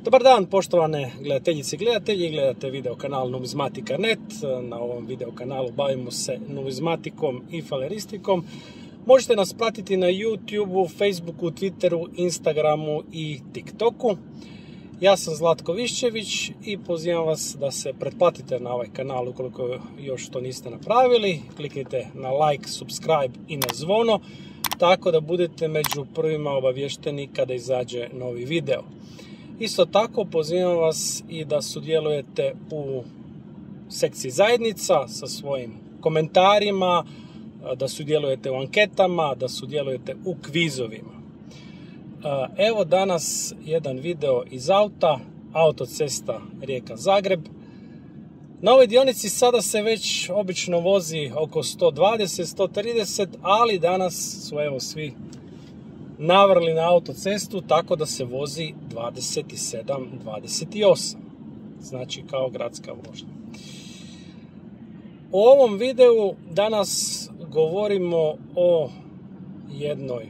Dobar dan poštovane gledateljice i gledatelji, gledate video kanal Numizmatika.net. Na ovom video kanalu bavimo se numizmatikom i faleristikom. Možete nas pratiti na YouTubeu, Facebooku, Twitteru, Instagramu i TikToku. Ja sam Zlatko Viščević i pozivam vas da se pretplatite na ovaj kanal ukoliko još to niste napravili. Kliknite na like, subscribe i na zvono, tako da budete među prvima obavješteni kada izađe novi video. Isto tako pozivam vas i da sudjelujete u sekciji zajednica sa svojim komentarima, da sudjelujete u anketama, da sudjelujete u kvizovima. Evo danas jedan video iz auta, autocesta Rijeka-Zagreb. Na ovoj dionici sada se već obično vozi oko 120-130, ali danas su evo svi navrli na autocestu, tako da se vozi 27-28, znači kao gradska vožnja. U ovom videu danas govorimo o jednoj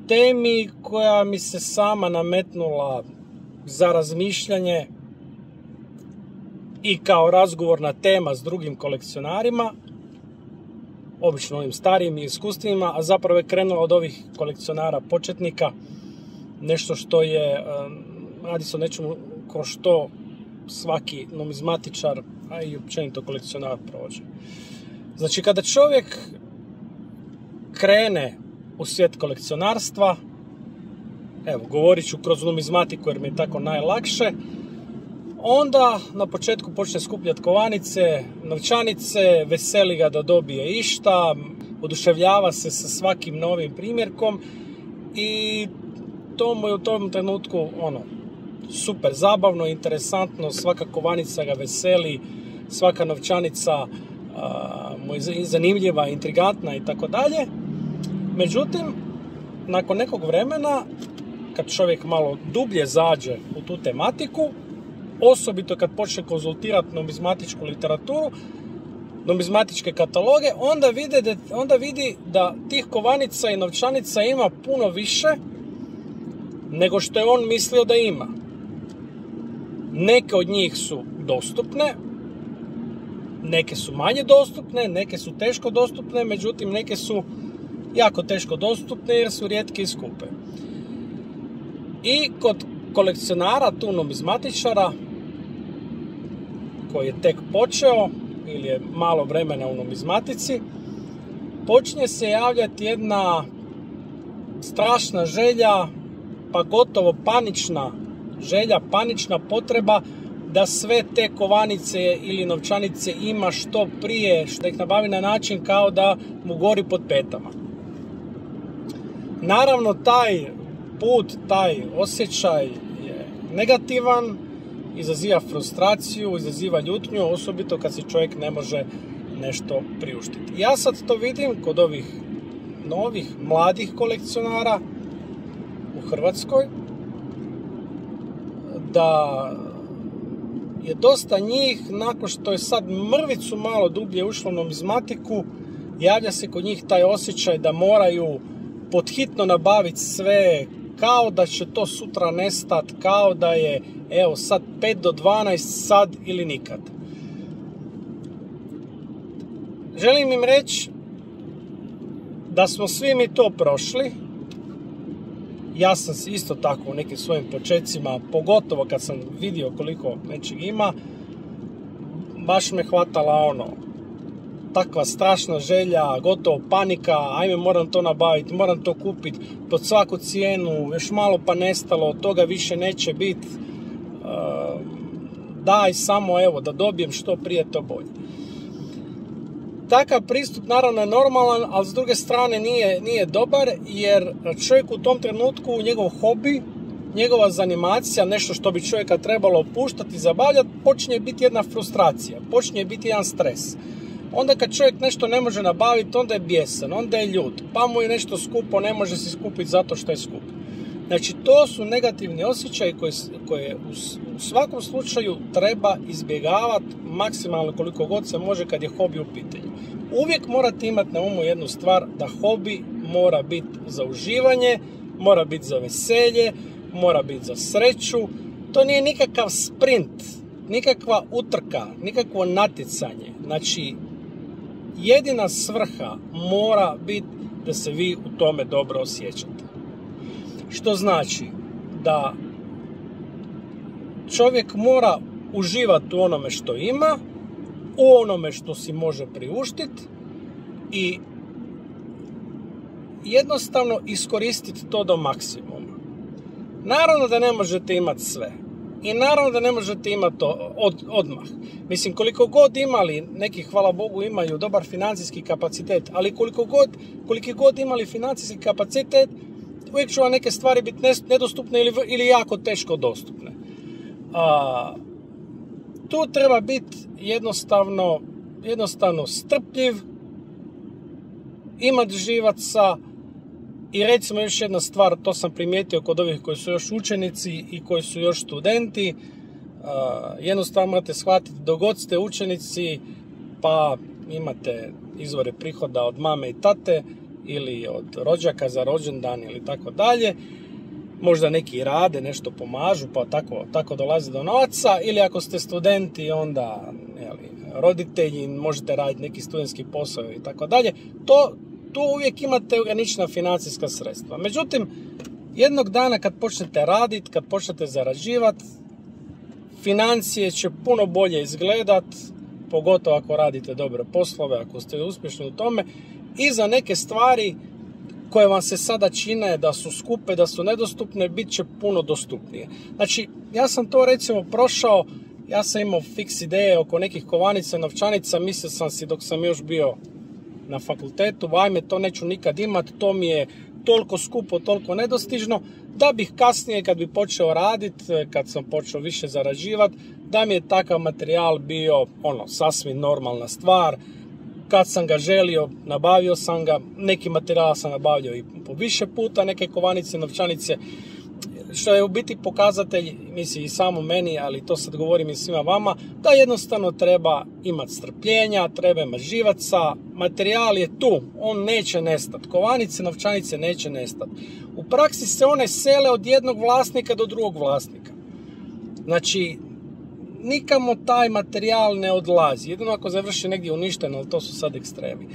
temi koja mi se sama nametnula za razmišljanje i kao razgovorna tema s drugim kolekcionarima, obično ovim starijim iskustvima, a zapravo je krenula od ovih kolekcionara početnika, nešto što je, radi se o nečemu ko što svaki numizmatičar, a i općenito kolekcionar prođe. Znači, kada čovjek krene u svijet kolekcionarstva, evo, govorit ću kroz numizmatiku jer mi je tako najlakše, onda na početku počne skupljati kovanice, novčanice, veseli ga da dobije išta, oduševljava se sa svakim novim primjerkom i to mu je u tom trenutku super zabavno, interesantno, svaka kovanica ga veseli, svaka novčanica mu je zanimljiva, intrigantna i tako dalje. Međutim, nakon nekog vremena, kad čovjek malo dublje zađe u tu tematiku, osobito kad počne konzultirati numizmatičku literaturu, numizmatičke kataloge, onda vidi da tih kovanica i novčanica ima puno više nego što je on mislio da ima. Neke od njih su dostupne, neke su manje dostupne, neke su teško dostupne, međutim neke su jako teško dostupne jer su rijetke i skupe. I kod kolekcionara, tu numizmatičara, koji je tek počeo ili je malo vremena u numizmatici, počinje se javljati jedna strašna želja, pa gotovo panična želja, panična potreba da sve te kovanice ili novčanice ima što prije, da ih nabavi na način kao da mu gori pod petama. Naravno, taj put, taj osjećaj je negativan, izaziva frustraciju, izaziva ljutnju, osobito kad si čovjek ne može nešto priuštiti. Ja sad to vidim kod ovih novih, mladih kolekcionara u Hrvatskoj, da je dosta njih, nakon što je sad mrvicu malo dublje ušlo u numizmatiku, javlja se kod njih taj osjećaj da moraju podhitno nabaviti sve, kao da će to sutra nestat, kao da je evo sad 5 do 12, sad ili nikad. Želim im reći da smo svi mi to prošli. Ja sam isto tako u nekim svojim počecima, pogotovo kad sam vidio koliko nečeg ima, baš me hvatala takva strašna želja, gotovo panika, ajme moram to nabaviti, moram to kupiti pod svaku cijenu, još malo pa nestalo, od toga više neće biti, daj samo evo da dobijem što prije to bolje. Takav pristup naravno je normalan, ali s druge strane nije dobar, jer čovjek u tom trenutku, njegov hobi, njegova zanimacija, nešto što bi čovjeka trebalo opuštati i zabavljati, počinje biti jedna frustracija, počinje biti jedan stres. Onda kad čovjek nešto ne može nabaviti, onda je bijesan, onda je ljut, pa mu je nešto skupo, ne može si skupiti zato što je skupo. Znači, to su negativni osjećaji koje u svakom slučaju treba izbjegavati maksimalno koliko god se može kad je hobi u pitanju. Uvijek morate imati na umu jednu stvar, da hobi mora biti za uživanje, mora biti za veselje, mora biti za sreću. To nije nikakav sprint, nikakva utrka, nikakvo natjecanje. Znači, jedina svrha mora biti da se vi u tome dobro osjećate. Što znači da čovjek mora uživati u onome što ima, u onome što si može priuštiti i jednostavno iskoristiti to do maksimuma. Naravno da ne možete imati sve. I naravno da ne možete imati to odmah. Mislim, koliko god imali, neki, hvala Bogu, imaju dobar financijski kapacitet, ali koliki god imali financijski kapacitet, uvijek će vam neke stvari biti nedostupne ili jako teško dostupne. Tu treba biti jednostavno strpljiv, imati živaca i recimo još jedna stvar, to sam primijetio kod ovih koji su još učenici i koji su još studenti, jednostavno morate shvatiti dok god ste učenici pa imate izvore prihoda od mame i tate ili od rođaka za rođendan ili tako dalje. Možda neki rade, nešto pomažu, pa tako dolazi do novaca. Ili ako ste studenti, onda roditelji, možete raditi neki studentski posao i tako dalje. Tu uvijek imate ograničena financijska sredstva. Međutim, jednog dana kad počnete raditi, kad počnete zarađivati, financije će puno bolje izgledat, pogotovo ako radite dobre poslove, ako ste uspješni u tome, i za neke stvari koje vam se sada čine da su skupe, da su nedostupne, bit će puno dostupnije. Znači, ja sam to recimo prošao, ja sam imao fiks ideje oko nekih kovanica, novčanica, mislio sam si dok sam još bio na fakultetu, ajme, to neću nikad imat, to mi je toliko skupo, toliko nedostižno, da bih kasnije kad bi počeo raditi, kad sam počeo više zarađivati, da mi je takav materijal bio sasvim normalna stvar. Kad sam ga želio, nabavio sam ga, neki materijal sam nabavio i po više puta, neke kovanice, novčanice, što je u biti pokazatelj, mislim i samo meni, ali to sad govorim i svima vama, da jednostavno treba imati strpljenja, treba imati živaca, materijal je tu, on neće nestati, kovanice, novčanice neće nestati. U praksi se one sele od jednog vlasnika do drugog vlasnika. Znači, nikamo taj materijal ne odlazi, jedino ako završi negdje uništen, ali to su sad ekstremi.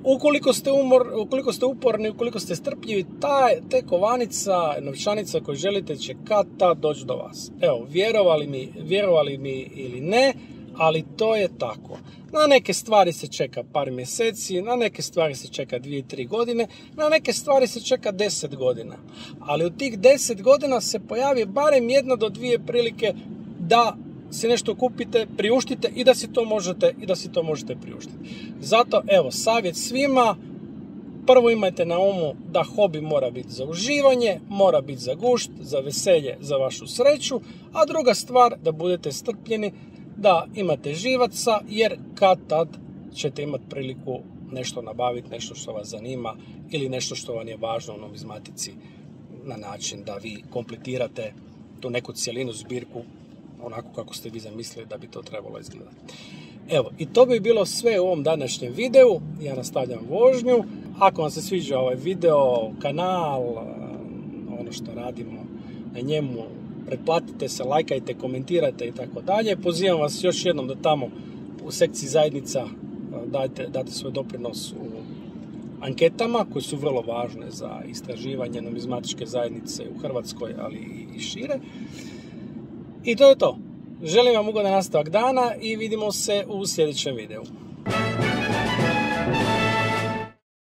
Ukoliko ste uporni, ukoliko ste strpljivi, te kovanica, novčanica koju želite će kad doći do vas. Evo, vjerovali mi ili ne, ali to je tako. Na neke stvari se čeka par mjeseci, na neke stvari se čeka 2-3 godine, na neke stvari se čeka 10 godina. Ali u tih 10 godina se pojavi barem 1 do 2 prilike da si nešto kupite, priuštite i da si to možete priuštiti. Zato, evo, savjet svima, prvo imajte na umu da hobi mora biti za uživanje, mora biti za gušt, za veselje, za vašu sreću, a druga stvar, da budete strpljeni, da imate živaca, jer kad tad ćete imati priliku nešto nabaviti, nešto što vas zanima ili nešto što vam je važno u numizmatici na način da vi kompletirate tu neku cjelinu, zbirku, onako kako ste vi zamislili da bi to trebalo izgledati. Evo, i to bi bilo sve u ovom današnjem videu. Ja nastavljam vožnju. Ako vam se sviđa ovaj video, kanal, ono što radimo na njemu, pretplatite se, lajkajte, komentirajte i tako dalje. Pozivam vas još jednom da tamo u sekciji zajednica date svoj doprinos u anketama koje su vrlo važne za istraživanje numizmatičke zajednice u Hrvatskoj, ali i šire. I to je to. Želim vam ugodan nastavak dana i vidimo se u sljedećem videu.